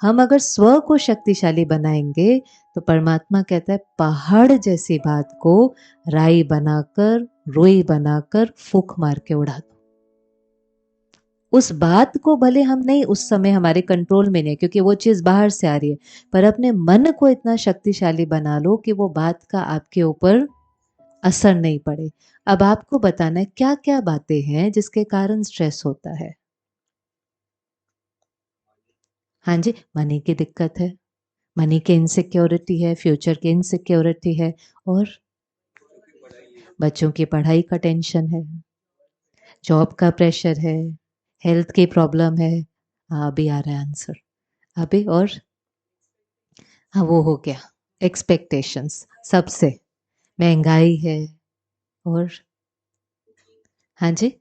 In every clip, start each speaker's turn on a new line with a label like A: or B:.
A: हम अगर स्व को शक्तिशाली बनाएंगे तो परमात्मा कहता है पहाड़ जैसी बात को राई बनाकर, रुई बनाकर फूंक मार के उड़ा दो। उस बात को भले हम नहीं, उस समय हमारे कंट्रोल में नहीं, क्योंकि वो चीज बाहर से आ रही है, पर अपने मन को इतना शक्तिशाली बना लो कि वो बात का आपके ऊपर असर नहीं पड़े। अब आपको बताना है क्या क्या बातें हैं जिसके कारण स्ट्रेस होता है। हाँ जी, मनी की दिक्कत है, मनी की इनसिक्योरिटी है, फ्यूचर की इनसिक्योरिटी है, और बच्चों की पढ़ाई का टेंशन है, जॉब का प्रेशर है, हेल्थ की प्रॉब्लम है। हाँ, अभी आ रहा है आंसर, अभी। और हाँ, वो हो गया, एक्सपेक्टेशंस सबसे, महंगाई है, और हाँ जी,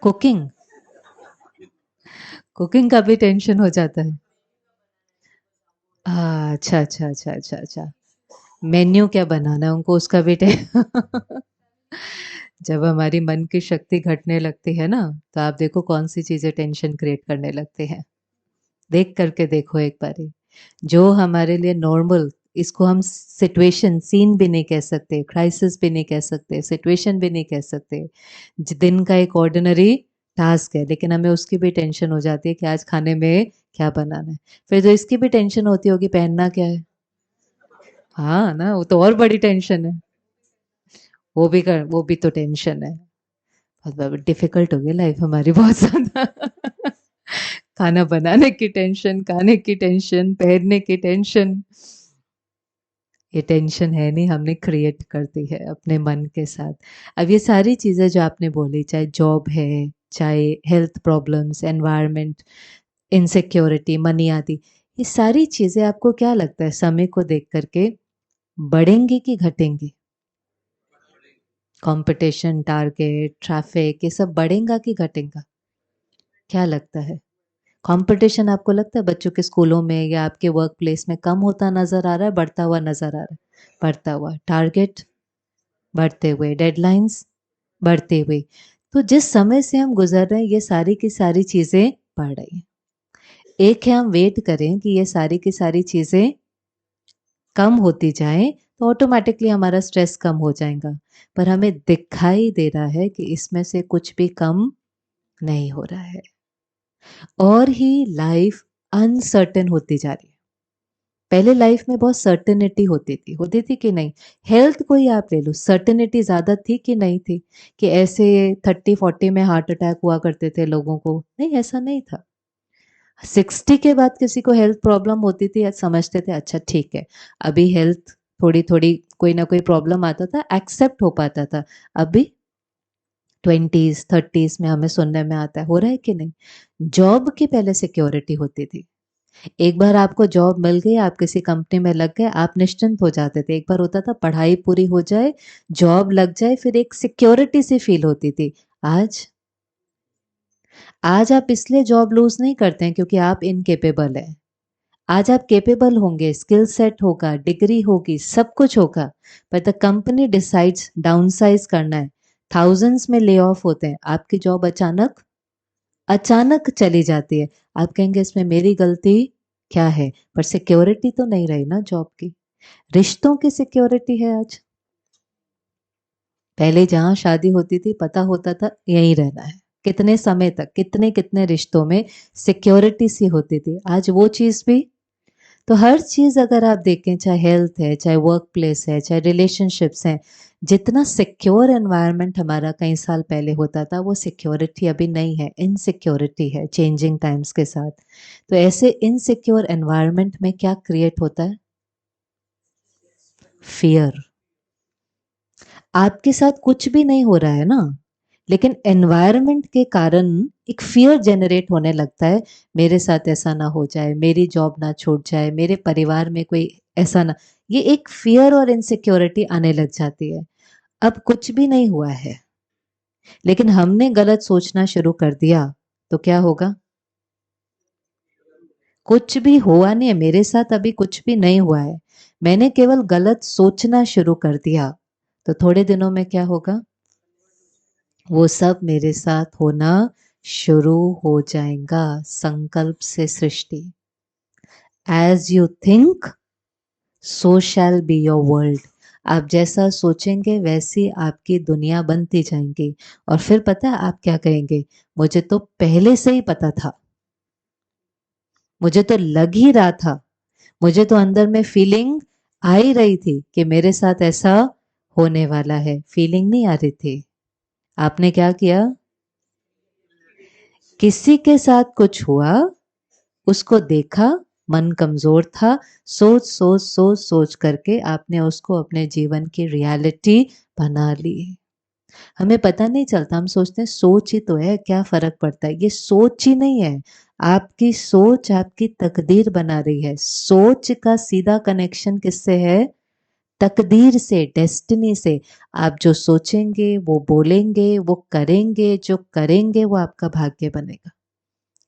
A: कुकिंग, कुकिंग का भी टेंशन हो जाता है। अच्छा अच्छा अच्छा अच्छा अच्छा, मेन्यू क्या बनाना है उनको, उसका भी जब हमारी मन की शक्ति घटने लगती है ना, तो आप देखो कौन सी चीजें टेंशन क्रिएट करने लगती हैं। देख करके देखो एक बारी, जो हमारे लिए नॉर्मल, इसको हम सिचुएशन, सीन भी नहीं कह सकते, क्राइसिस भी नहीं कह सकते, सिचुएशन भी नहीं कह सकते, दिन का एक ऑर्डिनरी टास्क है, लेकिन हमें उसकी भी टेंशन हो जाती है कि आज खाने में क्या बनाना है। फिर तो इसकी भी टेंशन होती होगी, पहनना क्या है। हाँ ना, वो तो और बड़ी टेंशन है। वो भी तो टेंशन है। बहुत डिफिकल्ट हो गई लाइफ हमारी, बहुत ज्यादा। खाना बनाने की टेंशन, खाने की टेंशन, पहनने की टेंशन। ये टेंशन है नहीं, हमने क्रिएट कर दी है अपने मन के साथ। अब ये सारी चीजें जो आपने बोली, चाहे जॉब है, चाहे health problems, environment, insecurity, money आदि, ये सारी चीजें आपको क्या लगता है समय को देख करके बढ़ेंगी कि घटेंगी? कंपटीशन, टारगेट, ट्रैफिक, ये सब बढ़ेगा कि घटेगा? क्या लगता है? कंपटीशन आपको लगता है बच्चों के स्कूलों में या आपके वर्क प्लेस में कम होता नजर आ रहा है, बढ़ता हुआ नजर आ रहा है? बढ़ता हुआ। टारगेट बढ़ते हुए, डेडलाइंस बढ़ते हुए। तो जिस समय से हम गुजर रहे हैं, ये सारी की सारी चीजें बढ़ रही हैं। एक है हम वेट करें कि ये सारी की सारी चीजें कम होती जाएं, तो ऑटोमेटिकली हमारा स्ट्रेस कम हो जाएगा। पर हमें दिखाई दे रहा है कि इसमें से कुछ भी कम नहीं हो रहा है, और ही लाइफ अनसर्टेन होती जा रही है। पहले लाइफ में बहुत सर्टेनिटी होती थी कि नहीं? हेल्थ को ही आप ले लो, सर्टेनिटी ज्यादा थी कि नहीं थी? कि ऐसे 30-40 में हार्ट अटैक हुआ करते थे लोगों को, नहीं, ऐसा नहीं था। 60 के बाद किसी को हेल्थ प्रॉब्लम होती थी, समझते थे अच्छा ठीक है, अभी हेल्थ थोड़ी थोड़ी कोई ना कोई प्रॉब्लम आता था, एक्सेप्ट हो पाता था। अभी 20s 30s में हमें सुनने में आता है, हो रहा है कि नहीं? जॉब की पहले सिक्योरिटी होती थी। एक बार आपको जॉब मिल गई, आप किसी कंपनी में लग गए, आप निश्चिंत हो जाते थे। एक बार होता था पढ़ाई पूरी हो जाए, जॉब लग जाए, फिर एक सिक्योरिटी सी फील होती थी। आज आज आप इसलिए जॉब लूज नहीं करते हैं क्योंकि आप इनकेपेबल हैं। आज आप केपेबल होंगे, स्किल सेट होगा, डिग्री होगी, सब कुछ होगा, पर द कंपनी डिसाइड्स डाउनसाइज करना है, थाउजेंड्स में ले ऑफ होते हैं, आपकी जॉब अचानक अचानक चली जाती है। आप कहेंगे इसमें मेरी गलती क्या है? पर सिक्योरिटी तो नहीं रही ना जॉब की। रिश्तों की सिक्योरिटी है आज। पहले जहां शादी होती थी पता होता था यहीं रहना है, कितने समय तक, कितने कितने रिश्तों में सिक्योरिटी सी होती थी। आज वो चीज भी। तो हर चीज अगर आप देखें, चाहे हेल्थ है, चाहे वर्क प्लेस है, चाहे रिलेशनशिप्स हैं, जितना सिक्योर एनवायरनमेंट हमारा कई साल पहले होता था, वो सिक्योरिटी अभी नहीं है, इनसिक्योरिटी है चेंजिंग टाइम्स के साथ। तो ऐसे इनसिक्योर एनवायरनमेंट में क्या क्रिएट होता है? फियर। आपके साथ कुछ भी नहीं हो रहा है ना, लेकिन एनवायरनमेंट के कारण एक फियर जनरेट होने लगता है, मेरे साथ ऐसा ना हो जाए, मेरी जॉब ना छूट जाए, मेरे परिवार में कोई ऐसा ना। ये एक फियर और इनसिक्योरिटी आने लग जाती है। अब कुछ भी नहीं हुआ है, लेकिन हमने गलत सोचना शुरू कर दिया, तो क्या होगा? कुछ भी हुआ नहीं है मेरे साथ, अभी कुछ भी नहीं हुआ है, मैंने केवल गलत सोचना शुरू कर दिया, तो थोड़े दिनों में क्या होगा? वो सब मेरे साथ होना शुरू हो जाएगा। संकल्प से सृष्टि। As you think so shall be your world. आप जैसा सोचेंगे वैसी आपकी दुनिया बनती जाएंगी। और फिर पता है आप क्या कहेंगे, मुझे तो पहले से ही पता था, मुझे तो लग ही रहा था, मुझे तो अंदर में फीलिंग आ ही रही थी कि मेरे साथ ऐसा होने वाला है। फीलिंग नहीं आ रही थी, आपने क्या किया, किसी के साथ कुछ हुआ, उसको देखा, मन कमजोर था, सोच सोच सोच सोच करके आपने उसको अपने जीवन की रियलिटी बना ली। हमें पता नहीं चलता, हम सोचते हैं सोच ही तो है, क्या फर्क पड़ता है। ये सोच ही नहीं है, आपकी सोच आपकी तकदीर बना रही है। सोच का सीधा कनेक्शन किससे है, तकदीर से, डेस्टिनी से। आप जो सोचेंगे वो बोलेंगे वो करेंगे, जो करेंगे वो आपका भाग्य बनेगा।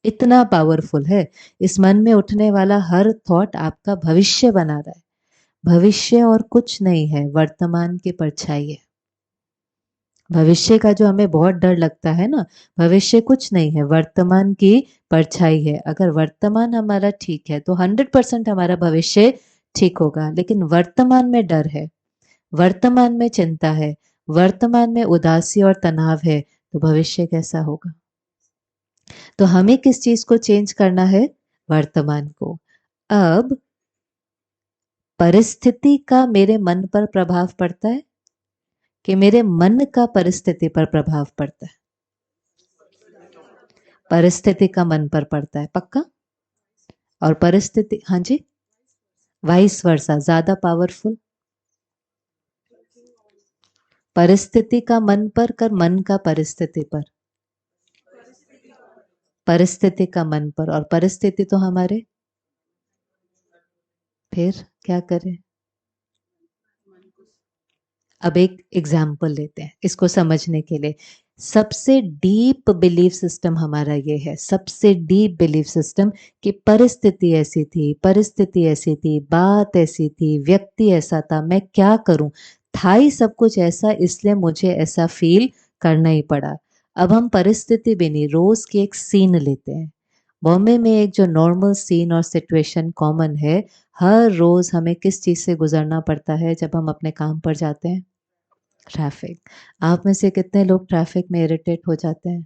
A: इतना पावरफुल है। इस मन में उठने वाला हर थॉट आपका भविष्य बना रहा है। भविष्य और कुछ नहीं है, वर्तमान की परछाई है। भविष्य का जो हमें बहुत डर लगता है ना, भविष्य कुछ नहीं है, वर्तमान की परछाई है। अगर वर्तमान हमारा ठीक है तो 100% हमारा भविष्य ठीक होगा। लेकिन वर्तमान में डर है, वर्तमान में चिंता है, वर्तमान में उदासी और तनाव है, तो भविष्य कैसा होगा। तो हमें किस चीज को चेंज करना है, वर्तमान को। अब परिस्थिति का मेरे मन पर प्रभाव पड़ता है कि मेरे मन का परिस्थिति पर प्रभाव पड़ता है। परिस्थिति का मन पर पड़ता है, पक्का। और परिस्थिति, हाँ जी, वाइस वर्सा, ज्यादा पावरफुल। परिस्थिति का मन पर कर, मन का परिस्थिति पर, परिस्थिति का मन पर। और परिस्थिति तो हमारे, फिर क्या करें। अब एक एग्जाम्पल लेते हैं इसको समझने के लिए। सबसे डीप बिलीफ सिस्टम हमारा ये है, सबसे डीप बिलीफ सिस्टम, कि परिस्थिति ऐसी थी, परिस्थिति ऐसी थी, बात ऐसी थी, व्यक्ति ऐसा था, मैं क्या करूं, था ही सब कुछ ऐसा, इसलिए मुझे ऐसा फील करना ही पड़ा। अब हम परिस्थिति भी नहीं, रोज की एक सीन लेते हैं। बॉम्बे में एक जो नॉर्मल सीन और सिचुएशन कॉमन है, हर रोज हमें किस चीज से गुजरना पड़ता है जब हम अपने काम पर जाते हैं, ट्रैफिक। आप में से कितने लोग ट्रैफिक में इरिटेट हो जाते हैं।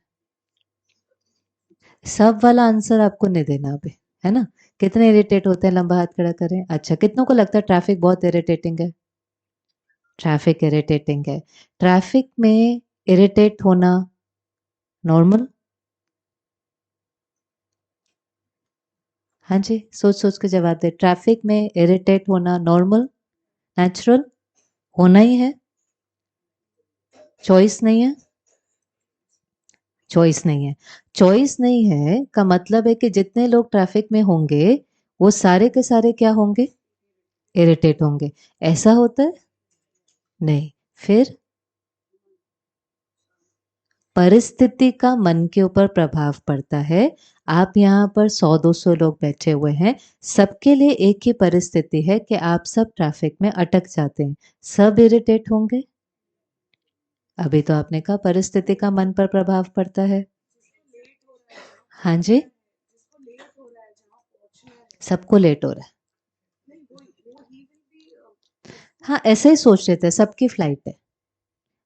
A: सब वाला आंसर आपको नहीं देना अभी, है ना। कितने इरिटेट होते हैं, लंबा हाथ खड़ा करें। अच्छा, कितनों को लगता है ट्रैफिक बहुत इरिटेटिंग है। ट्रैफिक इरिटेटिंग है। ट्रैफिक में इरिटेट होना नॉर्मल, हाँ जी, सोच सोच के जवाब दे। ट्रैफिक में इरिटेट होना नॉर्मल, नेचुरल, होना ही है, चॉइस नहीं है। चॉइस नहीं है, चॉइस नहीं है का मतलब है कि जितने लोग ट्रैफिक में होंगे वो सारे के सारे क्या होंगे, इरिटेट होंगे। ऐसा होता है नहीं। फिर परिस्थिति का मन के ऊपर प्रभाव पड़ता है। आप यहाँ पर 100-200 लोग बैठे हुए हैं, सबके लिए एक ही परिस्थिति है कि आप सब ट्रैफिक में अटक जाते हैं, सब इरिटेट होंगे। अभी तो आपने कहा परिस्थिति का मन पर प्रभाव पड़ता है। हाँ जी, सबको लेट हो रहा है। हाँ, ऐसे ही सोच रहे थे, सबकी फ्लाइट है।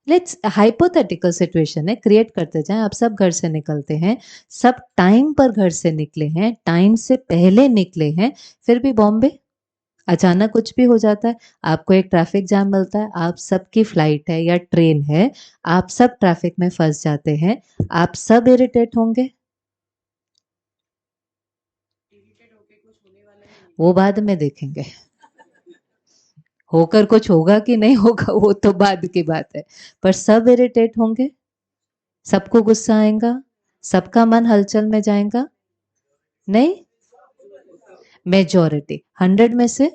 A: लेट्स हाइपोथेटिकल सिचुएशन है, क्रिएट करते जाएं। आप सब घर से निकलते हैं, सब टाइम पर घर से निकले हैं, टाइम से पहले निकले हैं, फिर भी बॉम्बे अचानक कुछ भी हो जाता है, आपको एक ट्रैफिक जाम मिलता है, आप सबकी फ्लाइट है या ट्रेन है, आप सब ट्रैफिक में फंस जाते हैं, आप सब इरिटेट होंगे। वो बाद में देखेंगे, होकर कुछ होगा कि नहीं होगा वो तो बाद की बात है। पर सब इरिटेट होंगे, सबको गुस्सा आएगा, सबका मन हलचल में जाएगा। नहीं, मेजॉरिटी 100 में से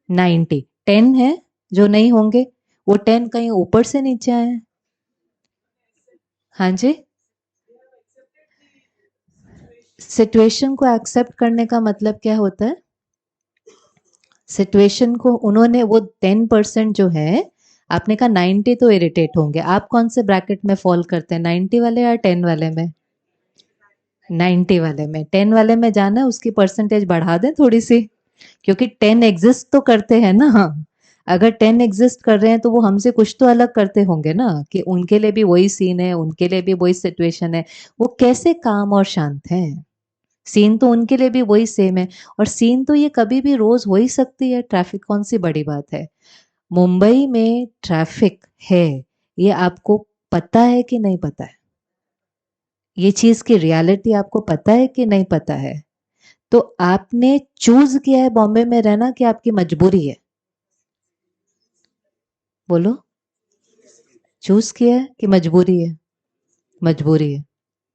A: 90, 10 है जो नहीं होंगे। वो 10 कहीं ऊपर से नीचे आए हैं। हाँ जी, सिचुएशन को एक्सेप्ट करने का मतलब क्या होता है, सिचुएशन को उन्होंने, वो 10% जो है, आपने कहा 90 तो इरिटेट होंगे, आप कौन से ब्रैकेट में फॉल करते हैं, 90 वाले या 10 वाले में। 90 वाले में, 10 वाले में जाना है, उसकी परसेंटेज बढ़ा दें थोड़ी सी, क्योंकि 10 एग्जिस्ट तो करते हैं ना। अगर 10 एग्जिस्ट कर रहे हैं तो वो हमसे कुछ तो अलग करते होंगे ना, कि उनके लिए भी वही सीन है, उनके लिए भी वही सिचुएशन है, वो कैसे काम और शांत हैं। सीन तो उनके लिए भी वही सेम है, और सीन तो ये कभी भी रोज हो ही सकती है, ट्रैफिक कौन सी बड़ी बात है। मुंबई में ट्रैफिक है, ये आपको पता है कि नहीं पता है? ये चीज की रियलिटी आपको पता है कि नहीं पता है? तो आपने चूज किया है बॉम्बे में रहना कि आपकी मजबूरी है? बोलो। चूज किया है कि मजबूरी है? मजबूरी है।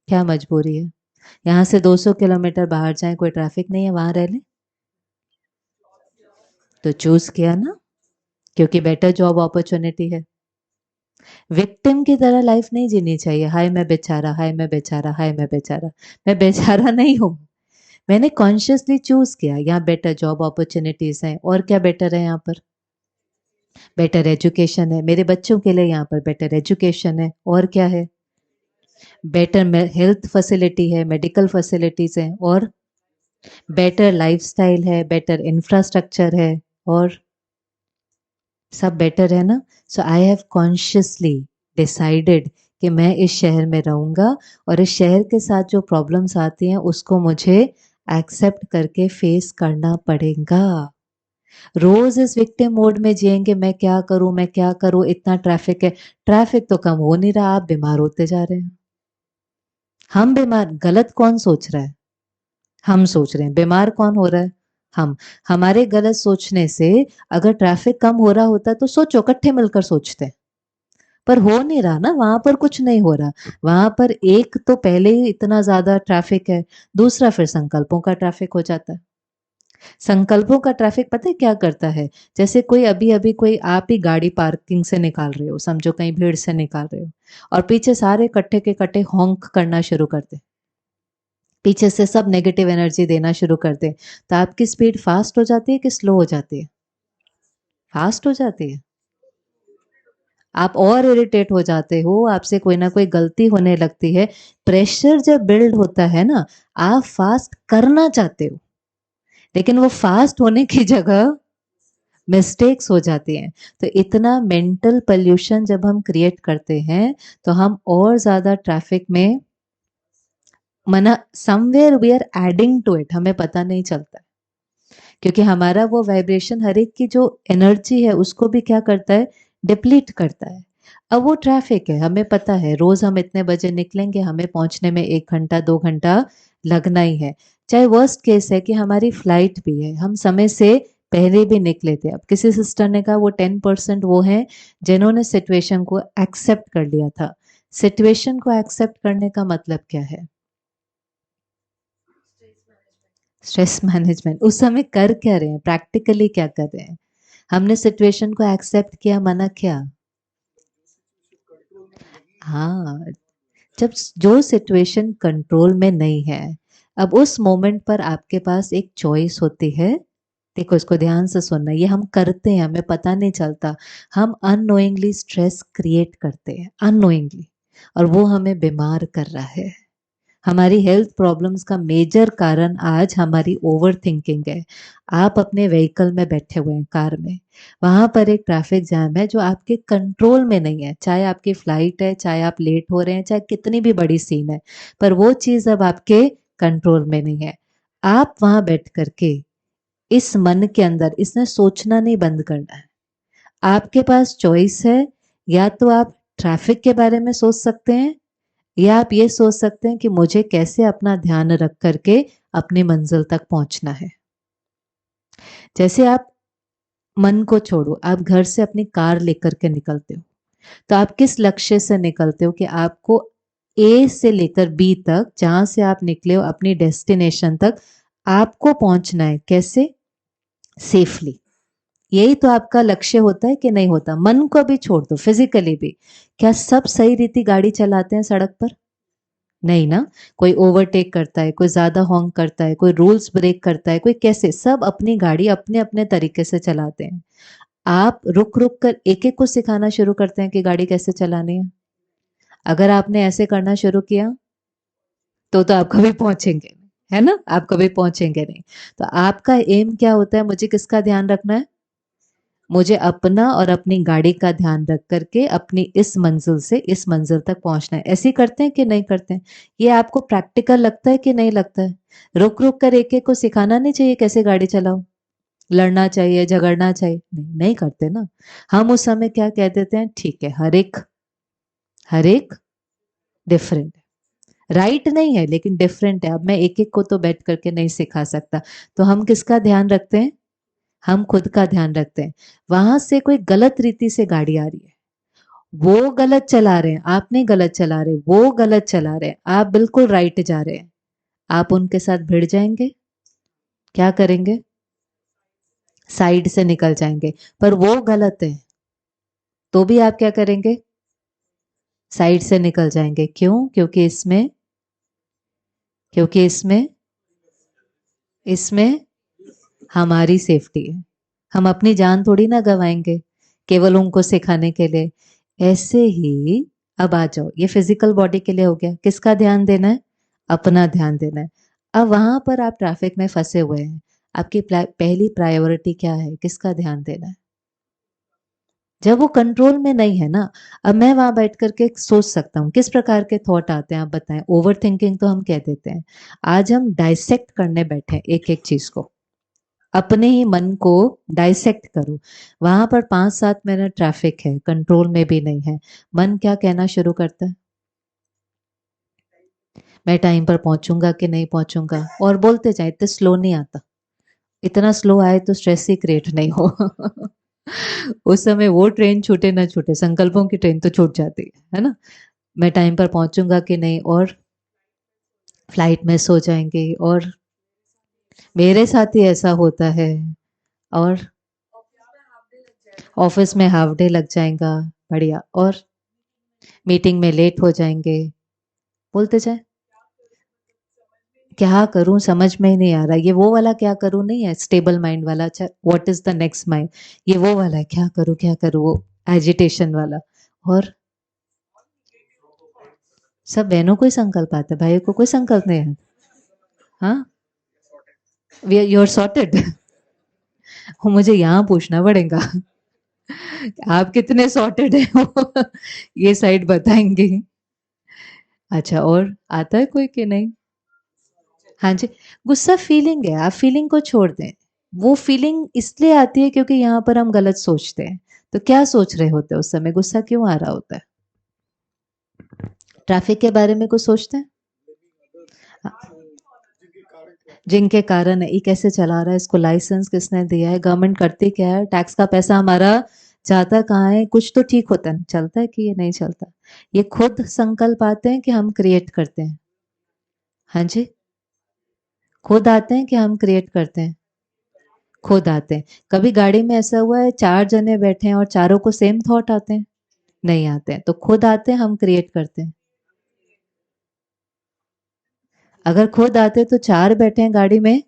A: क्या मजबूरी है? यहाँ से 200 किलोमीटर बाहर जाए, कोई ट्रैफिक नहीं है, वहां रह ले। तो चूज किया ना, क्योंकि बेटर जॉब अपॉर्चुनिटी है। विक्टिम की तरह लाइफ नहीं जीनी चाहिए, हाय मैं बेचारा, हाय मैं बेचारा, हाय मैं बेचारा। मैं बेचारा नहीं हूँ। मैंने कॉन्शियसली चूज किया, यहाँ बेटर जॉब अपॉर्चुनिटीज हैं, और क्या बेटर है यहाँ पर? बेटर एजुकेशन है मेरे बच्चों के लिए, यहाँ पर बेटर एजुकेशन है, और क्या है? बेटर हेल्थ फैसिलिटी है, मेडिकल फैसिलिटीज है, और बेटर लाइफस्टाइल है, बेटर इंफ्रास्ट्रक्चर है, और सब बेटर है ना। सो आई हैव कॉन्शियसली डिसाइडेड कि मैं इस शहर में रहूंगा, और इस शहर के साथ जो प्रॉब्लम्स आती हैं उसको मुझे एक्सेप्ट करके फेस करना पड़ेगा। रोज इस विक्टिम मोड में जिएंगे, मैं क्या करूं, मैं क्या करूं, इतना ट्रैफिक है। ट्रैफिक तो कम हो नहीं रहा, आप बीमार होते जा रहे हैं। हम बीमार, गलत कौन सोच रहा है? हम सोच रहे हैं। बीमार कौन हो रहा है? हम। हमारे गलत सोचने से अगर ट्रैफिक कम हो रहा होता तो सोचो, इकट्ठे मिलकर सोचते। पर हो नहीं रहा ना, वहां पर कुछ नहीं हो रहा। वहां पर एक तो पहले ही इतना ज्यादा ट्रैफिक है, दूसरा फिर संकल्पों का ट्रैफिक हो जाता है। संकल्पों का ट्रैफिक पता है क्या करता है? जैसे कोई अभी अभी कोई, आप ही गाड़ी पार्किंग से निकाल रहे हो, समझो कहीं भीड़ से निकाल रहे हो, और पीछे सारे इकट्ठे के इकट्ठे हॉन्क करना शुरू करते, पीछे से सब नेगेटिव एनर्जी देना शुरू करते, तो आपकी स्पीड फास्ट हो जाती है कि स्लो हो जाती है? फास्ट हो जाती है। आप और इरिटेट हो जाते हो, आपसे कोई ना कोई गलती होने लगती है। प्रेशर जब बिल्ड होता है ना, आप फास्ट करना चाहते हो, लेकिन वो फास्ट होने की जगह मिस्टेक्स हो जाती हैं। तो इतना मेंटल पोल्यूशन जब हम क्रिएट करते हैं, तो हम और ज्यादा ट्रैफिक में, मना somewhere we are adding to it, हमें पता नहीं चलता। क्योंकि हमारा वो वाइब्रेशन हर एक की जो एनर्जी है उसको भी क्या करता है? डिप्लीट करता है। अब वो ट्रैफिक है, हमें पता है रोज हम इतने बजे निकलेंगे, हमें पहुंचने में 1 घंटा 2 घंटा लगना ही है। चाहे वर्स्ट केस है कि हमारी फ्लाइट भी है, हम समय से पहले भी निकले थे। अब किसी सिस्टर ने कहा वो 10% वो है जिन्होंने सिचुएशन को एक्सेप्ट कर लिया था। सिचुएशन को एक्सेप्ट करने का मतलब क्या है? Stress management. उस समय कर क्या रहे हैं, प्रैक्टिकली क्या कर रहे हैं? हमने सिचुएशन को एक्सेप्ट किया, माना क्या? हाँ। जब जो सिचुएशन कंट्रोल में नहीं है, अब उस मोमेंट पर आपके पास एक चॉइस होती है। देखो, इसको ध्यान से सुनना, ये हम करते हैं, हमें पता नहीं चलता। हम अननोइंगली स्ट्रेस क्रिएट करते हैं, अननोइंगली, और वो हमें बीमार कर रहा है। हमारी हेल्थ प्रॉब्लम्स का मेजर कारण आज हमारी ओवर थिंकिंग है। आप अपने व्हीकल में बैठे हुए हैं, कार में, वहां पर एक ट्रैफिक जैम है जो आपके कंट्रोल में नहीं है, चाहे आपकी फ्लाइट है, चाहे आप लेट हो रहे हैं, चाहे कितनी भी बड़ी सीन है, पर वो चीज अब आपके कंट्रोल में नहीं है। आप वहां बैठ करके इस मन के अंदर इसने सोचना नहीं बंद करना है। आपके पास चॉइस है, या तो आप ट्रैफिक के बारे में सोच सकते हैं, या आप ये सोच सकते हैं कि मुझे कैसे अपना ध्यान रख करके अपनी मंजिल तक पहुंचना है। जैसे आप मन को छोड़ो, आप घर से अपनी कार लेकर के निकलते हो, तो आप किस लक्ष्य से निकलते हो? कि आपको ए से लेकर बी तक, जहां से आप निकले हो अपनी डेस्टिनेशन तक, आपको पहुंचना है कैसे? सेफली। यही तो आपका लक्ष्य होता है कि नहीं होता? मन को भी छोड़ दो, फिजिकली भी। क्या सब सही रीति गाड़ी चलाते हैं सड़क पर? नहीं ना। कोई ओवरटेक करता है, कोई ज्यादा हॉर्न करता है, कोई रूल्स ब्रेक करता है, कोई कैसे, सब अपनी गाड़ी अपने अपने तरीके से चलाते हैं। आप रुक रुक कर एक एक को सिखाना शुरू करते हैं कि गाड़ी कैसे चलानी है। अगर आपने ऐसे करना शुरू किया, तो आप कभी पहुंचेंगे नहीं, है ना, आप कभी पहुंचेंगे नहीं। तो आपका एम क्या होता है, मुझे किसका ध्यान रखना है, मुझे अपना और अपनी गाड़ी का ध्यान रख करके अपनी इस मंजिल से इस मंजिल तक पहुंचना है। ऐसे ही करते हैं कि नहीं करते हैं? ये आपको प्रैक्टिकल लगता है कि नहीं लगता है? रुक रुक कर एक एक को सिखाना नहीं चाहिए कैसे गाड़ी चलाओ, लड़ना चाहिए, झगड़ना चाहिए, नहीं नहीं करते ना। हम उस समय क्या कह देते हैं, ठीक है, हर एक डिफरेंट है, राइट नहीं है लेकिन डिफरेंट है, अब मैं एक एक को तो बैठ करके नहीं सिखा सकता। तो हम किसका ध्यान रखते हैं, हम खुद का ध्यान रखते हैं। वहां से कोई गलत रीति से गाड़ी आ रही है, वो गलत चला रहे हैं, आप नहीं गलत चला रहे, वो गलत चला रहे हैं, आप बिल्कुल राइट जा रहे हैं, आप उनके साथ भिड़ जाएंगे, क्या करेंगे, साइड से निकल जाएंगे। पर वो गलत है तो भी आप क्या करेंगे, साइड से निकल जाएंगे। क्यों? क्योंकि इसमें इसमें हमारी सेफ्टी है, हम अपनी जान थोड़ी ना गवाएंगे केवल उनको सिखाने के लिए। ऐसे ही अब आ जाओ, ये फिजिकल बॉडी के लिए हो गया, किसका ध्यान देना है, अपना ध्यान देना है। अब वहां पर आप ट्रैफिक में फंसे हुए हैं, आपकी पहली प्रायोरिटी क्या है, किसका ध्यान देना है? जब वो कंट्रोल में नहीं है ना, अब मैं वहां बैठ करके सोच सकता हूँ, किस प्रकार के थॉट आते हैं आप बताएं, ओवर थिंकिंग तो हम कह देते हैं। आज हम डाइसेक्ट करने बैठे हैं एक एक चीज को, अपने ही मन को डाइसेक्ट करो। वहां पर 5-7 मिनट ट्रैफिक है, कंट्रोल में भी नहीं है, मन क्या कहना शुरू करता है, मैं टाइम पर पहुंचूंगा कि नहीं पहुंचूंगा, और बोलते जाए, इतने स्लो नहीं आता, इतना स्लो आए तो स्ट्रेस ही क्रिएट नहीं हो। उस समय वो ट्रेन छूटे ना छूटे, संकल्पों की ट्रेन तो छूट जाती है ना। मैं टाइम पर पहुंचूंगा कि नहीं, और फ्लाइट मिस हो जाएंगी, और मेरे साथ ही ऐसा होता है, और ऑफिस में हाफ डे लग जाएगा, बढ़िया, और मीटिंग में लेट हो जाएंगे, बोलते जाए, क्या करूं समझ में ही नहीं आ रहा, ये वो वाला क्या करूं नहीं है, स्टेबल माइंड वाला, अच्छा what is the next mind, ये वो वाला है, क्या करूं, वो एजिटेशन वाला। और सब बहनों को ही संकल्प आता है, भाइयों को कोई संकल्प नहीं है। हाँ, वी यू आर सॉर्टेड। मुझे यहाँ पूछना पड़ेगा, आप कितने सॉर्टेड हैं, वो ये साइड बताएंगे। अच्छा, और आता है कोई कि नहीं? हाँ जी, गुस्सा फीलिंग है, आप फीलिंग को छोड़ दें। वो फीलिंग इसलिए आती है क्योंकि यहाँ पर हम गलत सोचते हैं। तो क्या सोच रहे होते हैं उस समय, गुस्सा क्यों आ रहा होता है? ट्रैफिक के बारे में कुछ सोचते हैं? हाँ, जिनके कारण है, ये कैसे चला रहा है, इसको लाइसेंस किसने दिया है, गवर्नमेंट करती क्या है, टैक्स का पैसा हमारा जाता कहाँ है, कुछ तो ठीक होता है, चलता है कि ये नहीं चलता। ये खुद संकल्प आते हैं कि हम क्रिएट करते हैं? हाँ जी, खुद आते हैं कि हम क्रिएट करते हैं? खुद आते हैं। कभी गाड़ी में ऐसा हुआ है, 4 जने बैठे हैं और चारों को सेम थॉट आते हैं? नहीं आते हैं, तो खुद आते हैं, हम क्रिएट करते हैं? अगर खुद आते तो 4 बैठे हैं गाड़ी में,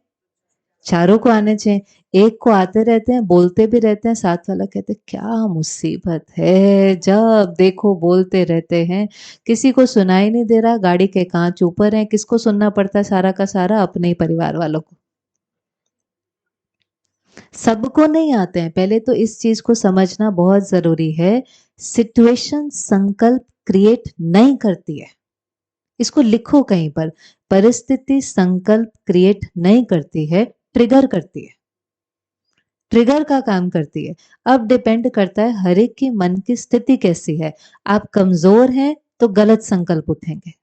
A: चारों को आने चाहिए, एक को आते रहते हैं, बोलते भी रहते हैं, साथ वाला कहते हैं, क्या मुसीबत है, जब देखो बोलते रहते हैं, किसी को सुनाई नहीं दे रहा, गाड़ी के कांच ऊपर हैं, किसको सुनना पड़ता है सारा का सारा, अपने ही परिवार वालों को। सबको नहीं आते हैं, पहले तो इस चीज को समझना बहुत जरूरी है। सिचुएशन संकल्प क्रिएट नहीं करती है, इसको लिखो कहीं पर, परिस्थिति संकल्प क्रिएट नहीं करती है, ट्रिगर करती है, ट्रिगर का काम करती है। अब डिपेंड करता है हर एक की मन की स्थिति कैसी है। आप कमजोर हैं तो गलत संकल्प उठेंगे,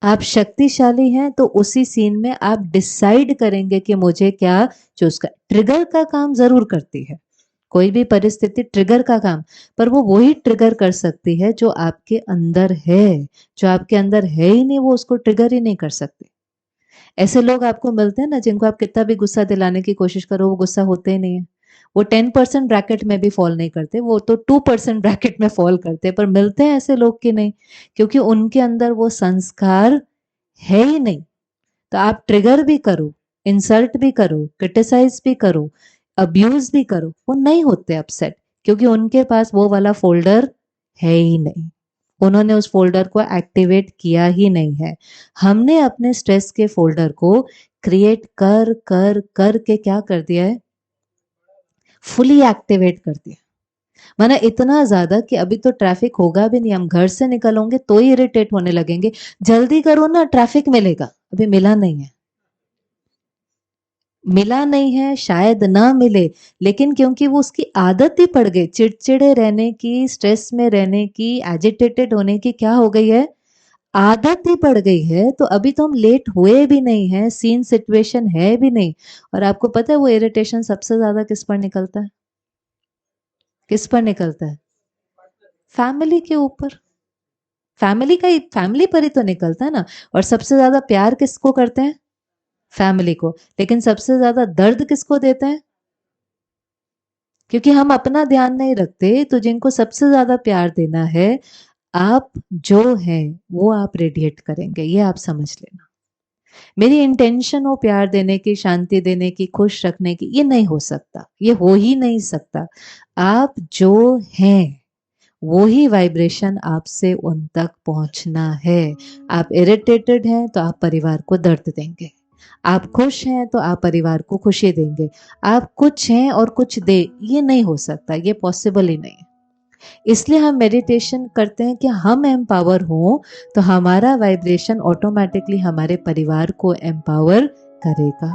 A: आप शक्तिशाली हैं तो उसी सीन में आप डिसाइड करेंगे कि मुझे क्या चूज कर, ट्रिगर का काम जरूर करती है, कोई भी परिस्थिति ट्रिगर का काम, पर वो वही ट्रिगर कर सकती है जो आपके अंदर है, जो आपके अंदर है ही नहीं वो उसको ट्रिगर ही नहीं कर सकती। ऐसे लोग आपको मिलते हैं ना, जिनको आप कितना भी गुस्सा दिलाने की कोशिश करो वो गुस्सा होते ही नहीं है, वो 10% ब्रैकेट में भी फॉल नहीं करते, वो तो 2% ब्रैकेट में फॉल करते हैं, पर मिलते हैं ऐसे लोग कि नहीं, क्योंकि उनके अंदर वो संस्कार है ही नहीं। तो आप ट्रिगर भी करो, इंसल्ट भी करो, क्रिटिसाइज भी करो, अब्यूज भी करो, वो नहीं होते अपसेट, क्योंकि उनके पास वो वाला फोल्डर है ही नहीं। उन्होंने उस फ़ोल्डर को एक्टिवेट किया ही नहीं है। हमने अपने स्ट्रेस के फ़ोल्डर को क्रिएट कर के क्या कर दिया है? फुली एक्टिवेट कर दिया। माना इतना ज़्यादा कि अभी तो ट्रैफ़िक होगा भी नहीं, हम घर से निकलोगे तो ही इरिटेट होने लगेंगे। जल्दी करो ना, ट्रैफ़िक मिलेगा। अभी मिला नहीं है। मिला नहीं है, शायद ना मिले, लेकिन क्योंकि वो उसकी आदत ही पड़ गई चिड़चिड़े रहने की, स्ट्रेस में रहने की, एजिटेटेड होने की, क्या हो गई है? आदत ही पड़ गई है। तो अभी तो हम लेट हुए भी नहीं है, सीन सिचुएशन है भी नहीं, और आपको पता है वो इरिटेशन सबसे ज्यादा किस पर निकलता है? किस पर निकलता है? फैमिली के ऊपर। फैमिली पर ही तो निकलता है ना। और सबसे ज्यादा प्यार किसको करते हैं? फैमिली को। लेकिन सबसे ज्यादा दर्द किसको देते हैं? क्योंकि हम अपना ध्यान नहीं रखते, तो जिनको सबसे ज्यादा प्यार देना है, आप जो हैं वो आप रेडिएट करेंगे, ये आप समझ लेना। मेरी इंटेंशन हो प्यार देने की, शांति देने की, खुश रखने की, ये नहीं हो सकता, ये हो ही नहीं सकता। आप जो हैं वो ही वाइब्रेशन आपसे उन तक पहुंचना है। आप इरिटेटेड हैं तो आप परिवार को दर्द देंगे, आप खुश हैं तो आप परिवार को खुशी देंगे। आप कुछ हैं और कुछ दे, ये नहीं हो सकता, ये पॉसिबल ही नहीं। इसलिए हम मेडिटेशन करते हैं कि हम एम्पावर हों, तो हमारा वाइब्रेशन ऑटोमेटिकली हमारे परिवार को एम्पावर करेगा।